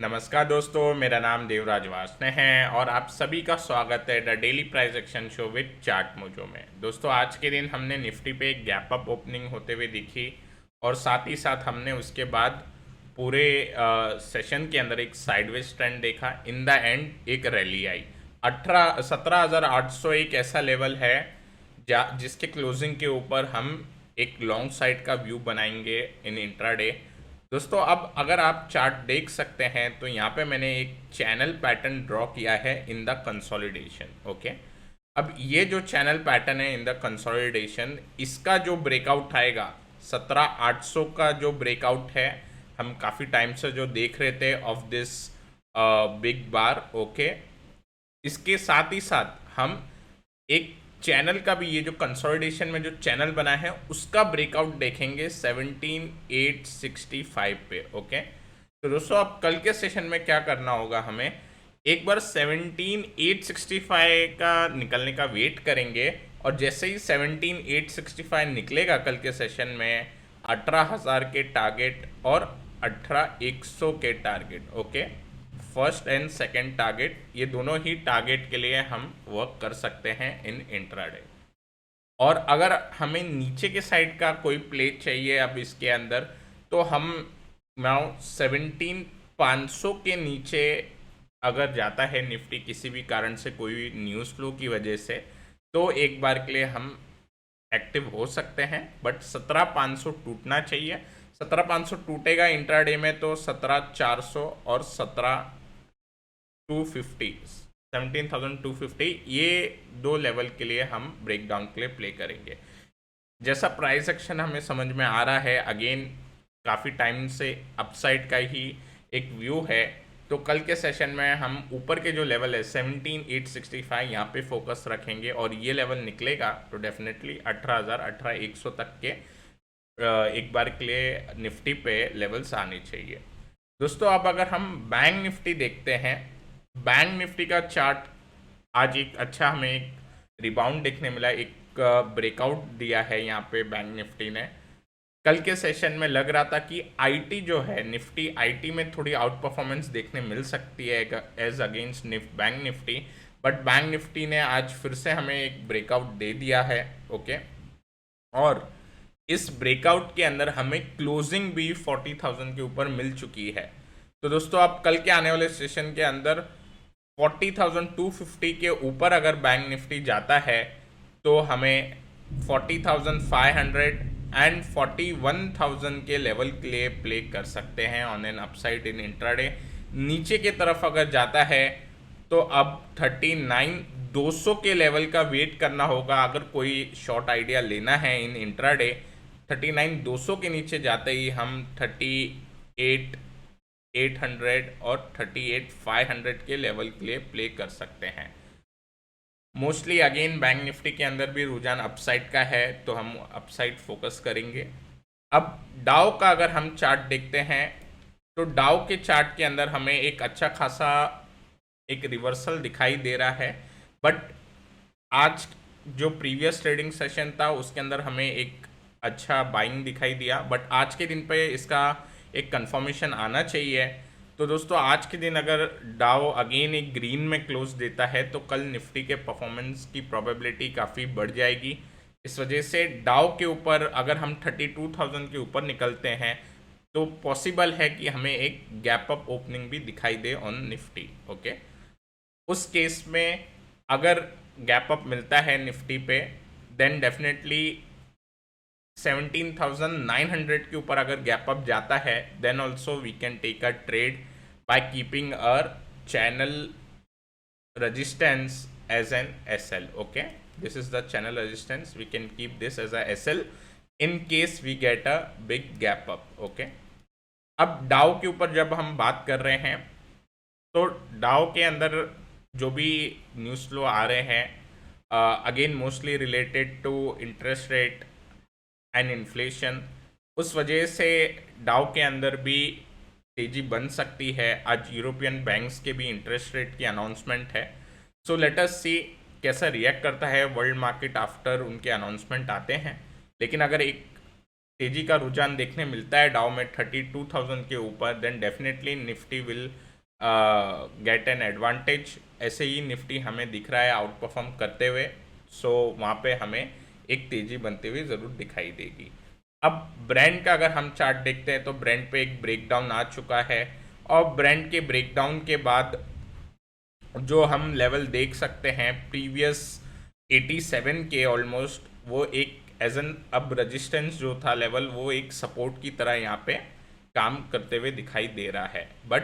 नमस्कार दोस्तों, मेरा नाम देवराज वासने है और आप सभी का स्वागत है the daily price action show with chart mojo में। दोस्तों, आज के दिन हमने निफ्टी पे एक गैप अप ओपनिंग होते हुए दिखी और साथ ही साथ हमने उसके बाद पूरे सेशन के अंदर एक साइडवेज ट्रेंड देखा। इन द एंड एक रैली आई। 17,800 एक ऐसा लेवल है जिसके क्लोजिंग के ऊपर हम एक लॉन्ग साइड का व्यू बनाएंगे इन इंट्राडे। दोस्तों, अब अगर आप चार्ट देख सकते हैं तो यहाँ पे मैंने एक चैनल पैटर्न ड्रॉ किया है इन द कंसोलिडेशन। ओके, अब ये जो चैनल पैटर्न है इन द कंसोलिडेशन, इसका जो ब्रेकआउट आएगा 17,800 का जो ब्रेकआउट है, हम काफ़ी टाइम से जो देख रहे थे of this big bar. Okay, इसके साथ ही साथ हम एक चैनल का भी, ये जो कंसोलिडेशन में जो चैनल बना है उसका ब्रेकआउट देखेंगे 17,865 पे। ओके, तो दोस्तों अब कल के सेशन में क्या करना होगा, हमें एक बार 17,865 का निकलने का वेट करेंगे और जैसे ही 17,865 निकलेगा कल के सेशन में 18,000 के टारगेट और 18,100 के target. Okay, first and second target, ये दोनों ही टारगेट के लिए हम वर्क कर सकते हैं इन इंट्राडे। और अगर हमें नीचे के साइड का कोई प्ले चाहिए अब इसके अंदर, तो हम नाउ 17,500 के नीचे अगर जाता है निफ्टी किसी भी कारण से, कोई न्यूज़ फ्लो की वजह से, तो एक बार के लिए हम एक्टिव हो सकते हैं। बट 17,500 टूटना चाहिए। 17,500 टूटेगा इंट्राडे में तो 17,400 और 17,250, 17,250, ये दो लेवल के लिए हम ब्रेक डाउन के लिए प्ले करेंगे। जैसा प्राइस एक्शन हमें समझ में आ रहा है, अगेन काफ़ी टाइम से अपसाइड का ही एक व्यू है, तो कल के सेशन में हम ऊपर के जो लेवल है 17,865 यहाँ पे फोकस रखेंगे और ये लेवल निकलेगा तो डेफिनेटली 18,000, 18,100 तक के एक बार के लिए निफ्टी पे लेवल्स आने चाहिए। दोस्तों, अब अगर हम बैंक निफ्टी देखते हैं, बैंक निफ्टी का चार्ट आज एक अच्छा हमें एक रिबाउंड देखने मिला, एक ब्रेकआउट दिया है यहाँ पे बैंक निफ्टी ने। कल के सेशन में लग रहा था कि आईटी जो है, निफ्टी आईटी में थोड़ी आउट परफॉर्मेंस देखने मिल सकती है as against bank Nifty, but bank Nifty ने आज फिर से हमें एक ब्रेकआउट दे दिया है। ओके, और इस ब्रेकआउट के अंदर हमें क्लोजिंग भी 40,000 के ऊपर मिल चुकी है। तो दोस्तों, आप कल के आने वाले सेशन के अंदर 40,250 के ऊपर अगर बैंक निफ्टी जाता है तो हमें 40,500 एंड 41,000 के लेवल के लिए प्ले कर सकते हैं on an upside in intraday. नीचे की तरफ अगर जाता है तो अब 39,200 के लेवल का वेट करना होगा अगर कोई शॉर्ट आइडिया लेना है इन इंट्राडे। 39,200 के नीचे जाते ही हम 38,800 और 38,500 के लेवल के लिए प्ले कर सकते हैं। मोस्टली अगेन बैंक निफ्टी के अंदर भी रुझान अपसाइड का है तो हम अपसाइड फोकस करेंगे। अब डाउ का अगर हम चार्ट देखते हैं तो डाउ के चार्ट के अंदर हमें एक अच्छा खासा एक रिवर्सल दिखाई दे रहा है, बट आज जो प्रीवियस ट्रेडिंग सेशन था उसके अंदर हमें एक अच्छा बाइंग दिखाई दिया, बट आज के दिन पे इसका एक कंफर्मेशन आना चाहिए। तो दोस्तों, आज के दिन अगर डाउ अगेन एक ग्रीन में क्लोज देता है तो कल निफ्टी के परफॉर्मेंस की प्रोबेबिलिटी काफ़ी बढ़ जाएगी। इस वजह से डाउ के ऊपर अगर हम 32,000 के ऊपर निकलते हैं तो पॉसिबल है कि हमें एक गैप अप ओपनिंग भी दिखाई दे ऑन निफ्टी। ओके, उस केस में अगर गैप अप मिलता है निफ्टी पे, देन डेफिनेटली 17,900 के ऊपर अगर गैप अप जाता है, then also we can take a trade by keeping our channel resistance as an SL. Okay, this is the channel resistance, we can keep this as a SL in case we get a big gap up. Okay, अब डाउ के ऊपर जब हम बात कर रहे हैं तो डाउ के अंदर जो भी न्यूज़ फ्लो आ रहे हैं again mostly related to interest rate and inflation, उस वजह से डाउ के अंदर भी तेजी बन सकती है। आज यूरोपियन बैंक्स के भी इंटरेस्ट रेट की अनाउंसमेंट है, सो लेट अस सी कैसा रिएक्ट करता है वर्ल्ड मार्केट आफ्टर उनके अनाउंसमेंट आते हैं। लेकिन अगर एक तेजी का रुझान देखने मिलता है डाउ में 32,000 के ऊपर, then definitely Nifty will get an advantage. ऐसे ही निफ्टी हमें दिख रहा है आउट परफॉर्म करते हुए, सो वहाँ पे हमें एक तेज़ी बनती हुई ज़रूर दिखाई देगी। अब ब्रांड का अगर हम चार्ट देखते हैं तो ब्रांड पे एक ब्रेकडाउन आ चुका है, और ब्रांड के ब्रेकडाउन के बाद जो हम लेवल देख सकते हैं प्रीवियस 87 के ऑलमोस्ट, वो एक एज एन अब रजिस्टेंस जो था लेवल, वो एक सपोर्ट की तरह यहाँ पे काम करते हुए दिखाई दे रहा है। बट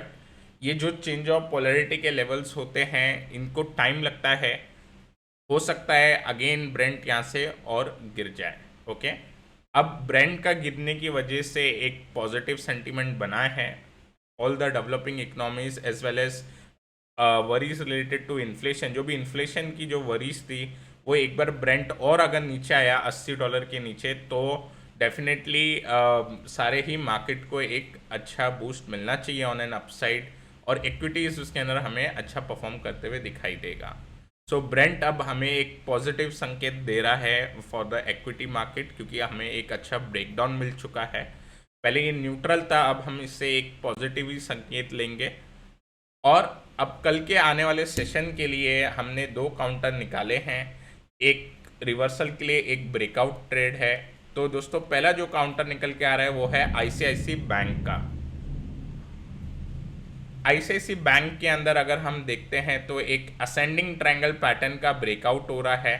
ये जो चेंज ऑफ पोलैरिटी के लेवल्स होते हैं इनको टाइम लगता है, हो सकता है अगेन ब्रेंट यहाँ से और गिर जाए। ओके, अब ब्रेंट का गिरने की वजह से एक पॉजिटिव सेंटीमेंट बना है। All the developing economies as well as worries related to inflation, जो भी इन्फ्लेशन की जो वरीज थी वो एक बार ब्रेंट और अगर नीचे आया $80 के नीचे तो डेफिनेटली सारे ही मार्केट को एक अच्छा बूस्ट मिलना चाहिए ऑन एन अपसाइड, और इक्विटीज उसके अंदर हमें अच्छा परफॉर्म करते हुए दिखाई देगा। सो ब्रेंट अब हमें एक पॉजिटिव संकेत दे रहा है फॉर द इक्विटी मार्केट, क्योंकि हमें एक अच्छा ब्रेकडाउन मिल चुका है। पहले ये न्यूट्रल था, अब हम इससे एक पॉजिटिव ही संकेत लेंगे। और अब कल के आने वाले सेशन के लिए हमने 2 काउंटर निकाले हैं, एक रिवर्सल के लिए एक ब्रेकआउट ट्रेड है। तो दोस्तों पहला जो काउंटर निकल के आ रहा है वो है आईसीआईसी बैंक का। आईसीआईसी बैंक के अंदर अगर हम देखते हैं तो एक असेंडिंग ट्रायंगल पैटर्न का ब्रेकआउट हो रहा है,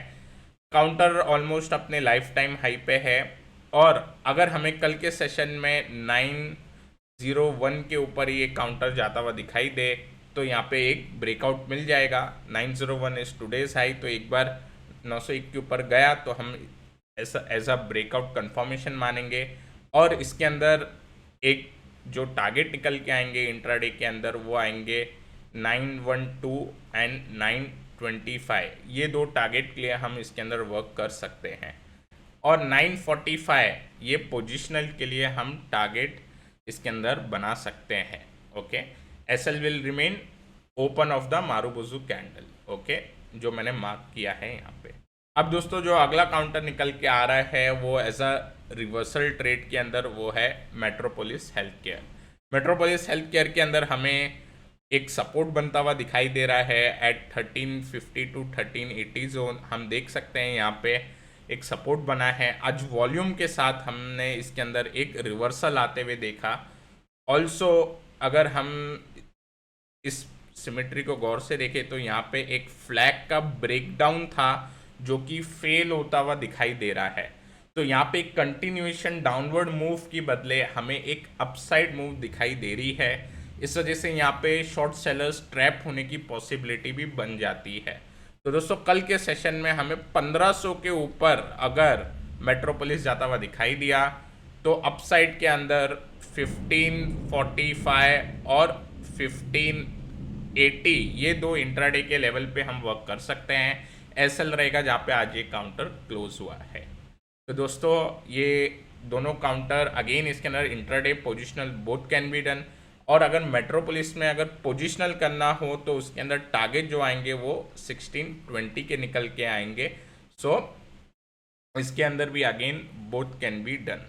काउंटर ऑलमोस्ट अपने लाइफ टाइम हाई पे है। और अगर हमें कल के सेशन में 901 के ऊपर ये काउंटर जाता हुआ दिखाई दे तो यहाँ पे एक ब्रेकआउट मिल जाएगा। 901 इज टुडेज हाई, तो एक बार 901 के ऊपर गया तो हम ऐसा एज अ ब्रेकआउट कंफर्मेशन मानेंगे। और इसके अंदर एक जो टारगेट निकल के आएंगे इंट्राडे के अंदर वो आएंगे 912 एंड 925, ये 2 टारगेट के लिए हम इसके अंदर वर्क कर सकते हैं। और 945 ये पोजिशनल के लिए हम टारगेट इसके अंदर बना सकते हैं। Okay, SL will remain open of the marubozu candle, okay, जो मैंने मार्क किया है यहाँ पे। अब दोस्तों जो अगला काउंटर निकल के आ रहा है वो एज अ रिवर्सल ट्रेड के अंदर वो है metropolis health care. Metropolis health care के अंदर हमें एक सपोर्ट बनता हुआ दिखाई दे रहा है एट 1350 टू 1380 जोन। हम देख सकते हैं यहाँ पे एक सपोर्ट बना है। आज वॉल्यूम के साथ हमने इसके अंदर एक रिवर्सल आते हुए देखा। ऑल्सो अगर हम इस सिमेट्री को गौर से देखें तो यहाँ पे एक फ्लैग का ब्रेकडाउन था जो कि फेल होता हुआ दिखाई दे रहा है। तो यहाँ पे एक कंटिन्यूएशन डाउनवर्ड मूव की बदले हमें एक अपसाइड मूव दिखाई दे रही है। इस वजह से यहाँ पे शॉर्ट सेलर्स ट्रैप होने की पॉसिबिलिटी भी बन जाती है। तो दोस्तों कल के सेशन में हमें 1500 के ऊपर अगर मेट्रोपोलिस जाता हुआ दिखाई दिया तो अपसाइड के अंदर 1545 और 1580 ये 2 इंट्राडे के लेवल पे हम वर्क कर सकते हैं। एसएल रहेगा जहाँ पे आज ये काउंटर क्लोज हुआ है। तो दोस्तों ये दोनों काउंटर अगेन इसके अंदर intraday positional both can be done. और अगर मेट्रोपोलिस में अगर पोजिशनल करना हो तो उसके अंदर टारगेट जो आएंगे वो 1620 के निकल के आएंगे। सो इसके अंदर भी again both can be done.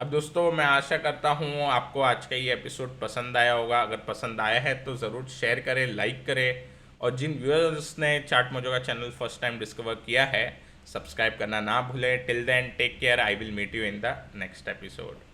अब दोस्तों मैं आशा करता हूँ आपको आज का ये एपिसोड पसंद आया होगा। अगर पसंद आया है तो ज़रूर शेयर करें, लाइक करें, और जिन व्यूअर्स ने चार्ट मोजो का चैनल फर्स्ट टाइम डिस्कवर किया है सब्सक्राइब करना ना भूलें। Till then take care, I will meet you in the next episode.